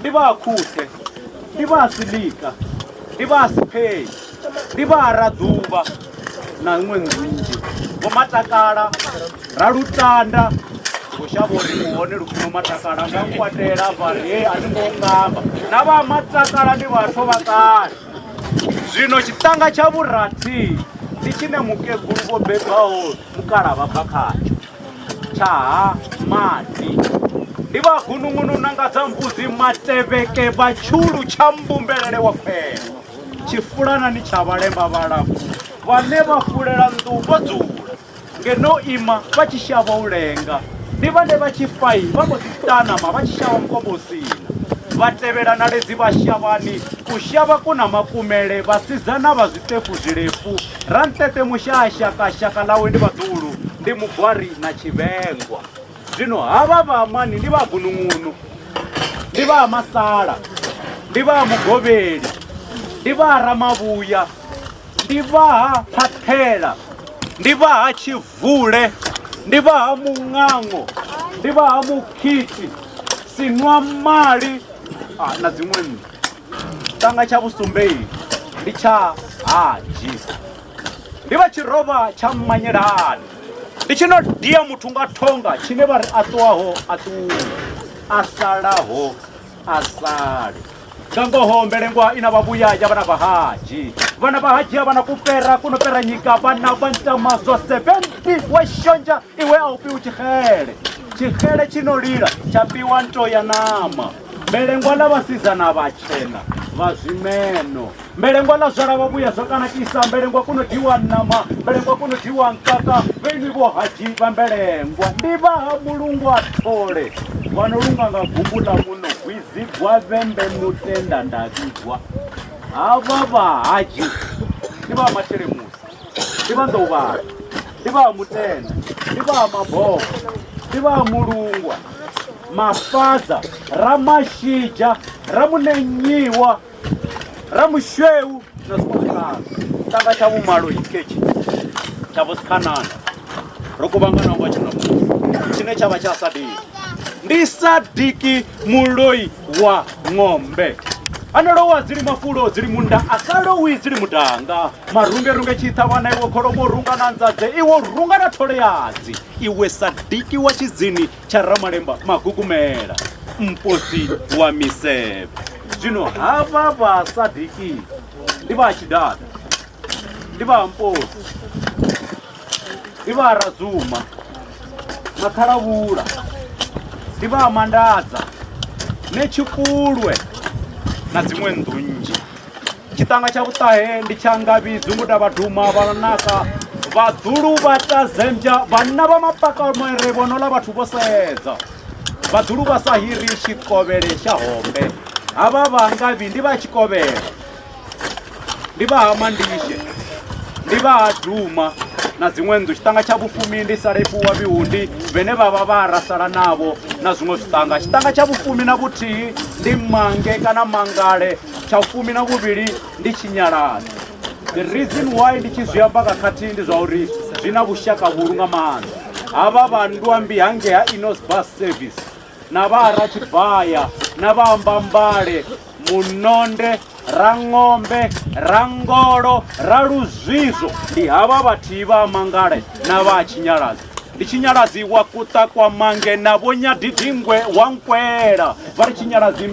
ndi vha khuthe ndi vha silika ndi vha siphei ndi vha raḓuvha na iṅwe nnzhi vho matakala ra lutanda vho shavha uri muhone lufuno matakala nga nkwatela vari he a ni ngo ngamba na vha matakala ndi vhathu vha kale zwino tshitanga tsha vhurathi ndi tshine mukegulu vho bebaho mukala bva khatsho tsha maḓi ndi vha gunungunu nanga dza mbudzi matevheke vhatshulu tsha mbumbelele wa khwelo tshifulanani tsha vhalemba vhalapfu vhane vha fulela nnḓu vho dzula ngeno ima vha tshi shavha u lenga ndi vhane vha tshi fai vha mbo ḓi ṱanama vha tshi shavha mukombosina vha tevhela na ledzi vha shavhani u shavha kuna makumele vhasidzana vha zwiṱefu zwilefu rantete mushashakashaka ḽawe ndi vhaḓulu ndi mugwari na tshivhengwa zwino havha vhaamani ndi vha gunungunu ndi vha masala ndi vha mugovheli ndi vha ramavhuya ndi vha ha phaphela ndi vha ha tshivule ndi vha ha muṅango ndi vha ha mukhiti sinwa mali na dziṅwe nṋe tanga tsha vhusumbeyi ndi tsha haji ndi vha tshirovha tsha mmanyelani ndi tshino dia muthu nga thonga tshine vha ri a ṱuwaho a ṱuwe a salaho a sale gangoho mbelengwa ina vhavhuyaja vana vahaji vana vahaji vana kupera kunopera nyika vana va ntama zwa 70 wa shonja iwe a u piwi tshixele tshino lila tsha piwa nto ya nama mbelengwa la vasidzana vhatshena vha zwimeno mbelengwa la zwala vhavhuya zwo kanakisa mbelengwa kuno diwa nama mbelengwa kuno diwa nkaka vhaini vho haji vha mbelengwa ndi vha ha mulungu a thole vhano lunga nga gumbu ḽa muno gwizigwa vhembe mutenda ndavhigwa havha vhahaji ndi vha matelemusi ndi vha nḓouvhala ndi vha mutenda ndi vha maboko ndi vha mulungwa mafadza ramashija ramunenyiwa ramushweu na zwikwakalazi tanga tsha vhumalo ikechi tsha vhosikhanana ro kuvhanganaho vha tshinamusi tshine tsha vha tsha sadiki ndi sadiki muloi wa ng'ombe anolowa dzili mafulo dzili munda asalowi dzili mudanga marungerunge chithavha na iwe kholomo runga na nzadze iwo runga na thole yadzi iwe sadiki wa chidzini tsha ramalemba magugumela mposi wa miseve zwino havha vha sadiki ndi vha tshidada ndi vha mposi ndi vha razuma makhalavhula ndi vha mandadza netshikulwe na dziṅwe nnḓu nnzhi tshitanga tsha vhuṱahe ndi tsha ngavhidzi nguda vhaduma vhanaka vhaḓulu vha tazembya vhanna vha mapakamere vhono ḽa vhathu vho sedza vhaḓulu vha sa hiri tshikovhele tsha hombe havha vha ngavhi ndi vha tshikovhela ndi vha ha mandishe ndi vha ha duma na dziṅwe nnḓu tshitanga tsha vhufumi ndi salefu wa vhihundi vhene vha vha vha rasala navho na zwiṅwe zwitanga tshitanga tsha vhufumi na vhuthihi ndi mange kana mangale tsha vhufumi na vhuvhili ndi tshinyalani the reason why ndi tshi zwi amba khathihi ndi zwa uri zwi na vhushaka vhulu nga maanḓa havha vhanduambi hange ha inos bus service na vha ratshibaya na vha ambambale munonde rang'ombe rangolo raluzwizo ndi havha vhathihi vha mangale na vha tshinyalazi ndi tshinyalazi wa kuta kwa mange na vonyadidingwe wa nkwela va ri tshinyalazi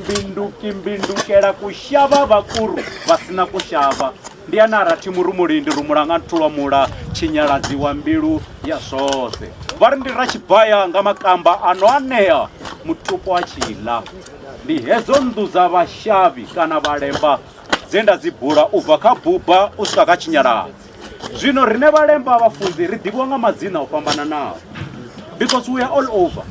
mbindukela kushava vakuru vasina kushava ndi ana rathi murumulindi rumulanga nthulamula tshinyalazi wa mbilu ya zwose va ri ndi ratshibaya nga makamba ano anea mutupo wa tshila ndi hezo nnḓu dza vhashavi kana vhalemba dze nda dzi bula u bva kha buba u swika kha tshinyalazi zwino rine vhalemba vhafunzi ri ḓivhiwa nga madzina o fhambananaho because we are all over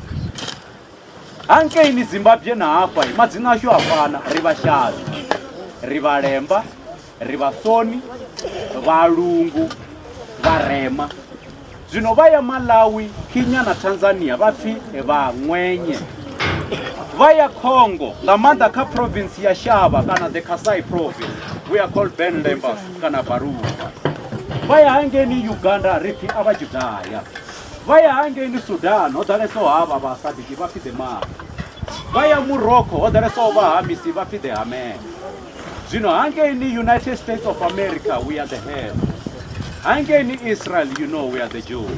hankeini zimbabwe na hafha madzina ashu a fana ri vhashavi ri vhalemba ri vhasoni vhalungu vharema zwino vha ya malawi kenya na tanzania vha pfi vhaṅwenye vha ya congo nga maanḓa kha province ya shava kana the kasai province we are called ben lembas kana baruka vha ya hangeni uganda ri pfi a vha judaya vha ya hangeni sudan ho ḓalesaho havha vha sadiki vha pfi the mara vaya Morocco oderesova hamisi vafide hame zvino hange in the United States of America we are the head, hange in Israel you know we are the Jews.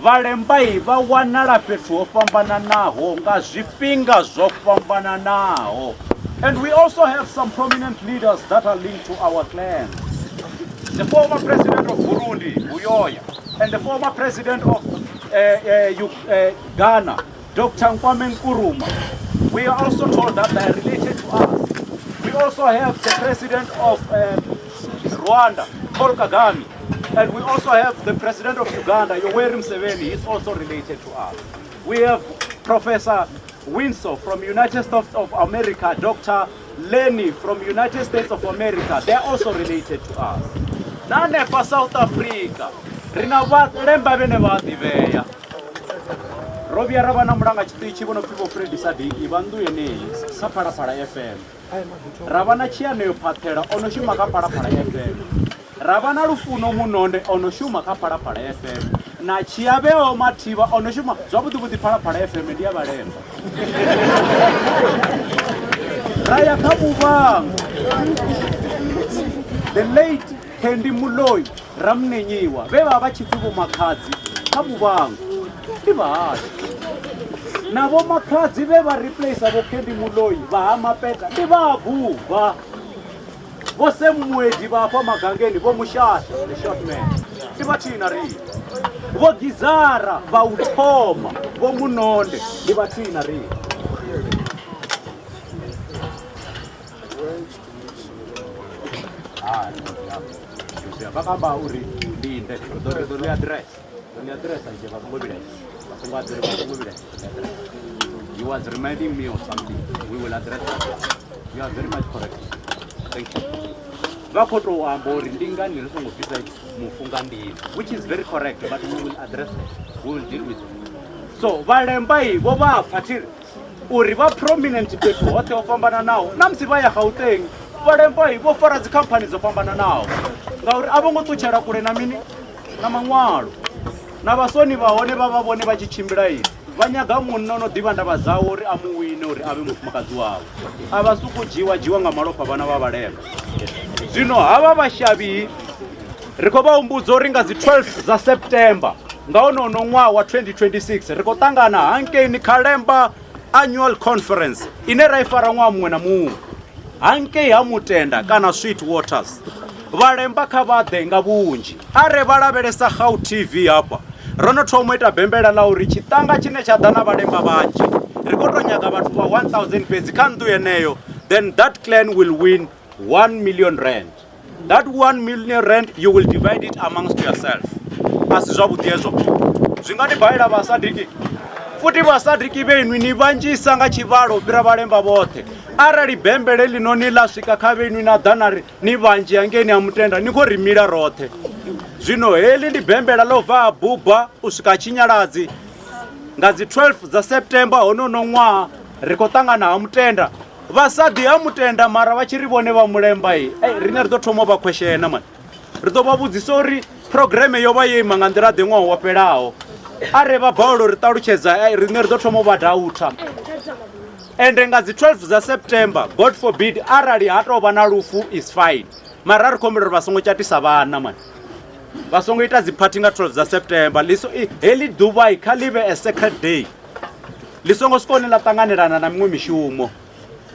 Valembai va wanala fhethu ho fhambananaho nga zwifhinga zwo fhambananaho. And we also have some prominent leaders that are linked to our clan. The former president of Burundi, Buyoya, and the former president of Ghana, Dr. Kwame Nkrumah. We are also told that they are related to us. We also have the president of Rwanda, Paul Kagame. And we also have the president of Uganda, Yoweri Museveni, is also related to us. We have Professor Windsor from United States of America, Dr. Lenny from United States of America. They are also related to us. Nane for South Africa, Rinavat Lemba Venevativeya. Robia Ravana Mranga Chitichi, one of people Freddy Sadi, Ivandu Yene, Sapara FM. Ravana Chiane Patera, Onoshima Para FM. Ravana Rufuno Munonde, Onoshuma Para FM. Na Chiabe or Mativa, Onoshuma, Zobu with the Para FM, Media Barem. Raya Kabuvang. The late Kendi Muloi, Ramne Niwa, Beva Bachitubu Makazi, Kabuvang. Navo Makazi, Beva replace Abo Kendi Muloi, Bahama Peta, Deva Buva. Você muede va kwa magangeni vo mushasha the short man ibathina ri vo gizara va uthoma vo munonde ibathina ri bakamba uri linde do address anje bakubile you was reminding me of something. We will address that. You are very much correct. Thank you. Which is very correct, but we will address it. We will deal with it. So, Valembai, Boba, Fatir, Uriva prominent people, what of Pambana now? Namsivaya Hauteng, Valembai, go for as companies of Pambana now. Abongo to Charakurenamini, Namangwal, Navasoni, Vaoneva, Voneva Chimbai. Vanyagamu nono divanda bazauri amuwinori abimukazwa abasuku jiwa nga malopa bana babalema zino aba bashabi rikoba umbuzo ringa zi 12 za September ngaono nongwa wa 2026 rikotangana hanke ni Kalemba annual conference inera ifara ngwa mwe na mu hanke ya mutenda kana sweet waters valemba khabade nga bunji are balabelesa Hau TV hapa rono thometa bembela la uri chitanga chine cha dana valemba vanji rikotonyaka vathu va 1000 pezi kandu yeneyo, then that clan will win 1 million rand. That 1 million rand you will divide it amongst yourself. Asizwabudiezo zvingani bhaira vasadiki futi vasadiki venyu ni vanjisa nga chivalo pira valemba vote arali bembele linonila swika kha venyu na dana ni vanji yangeni amutenda niko rimira rothe. Zvino heli ndi bembela lova buba usika chinyaladzi ngazi 12 za September honono nwa rikotangana amutenda vasadi amutenda mara vachiri vone va mulemba iyi rine ri to thoma va questiona man ri to va vudzisa uri program yo va yima nga ndira de nwa wa pelaho are va baulo ri talutshedza rine ri to thoma va dauta ende ngazi 12 za September god forbid arali ha to va na lufu is fine mara ri khomela ri vasongo chatisa vana man vasongo ita dziphathi nga 12 za September liso heli Dubai khalive a sacred day lisongo sikone la tanganelana na mimwe mishumo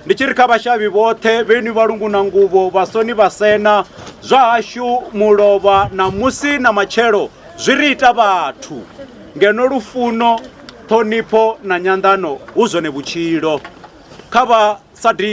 ndichiri kha vashavi vothe venu valungu na nguvo vasoni vasena zwa hashu mulova na musi na machelo zwiri ita vathu ngeno lufuno thonipo na nyandano uzone vutshilo kha va sadi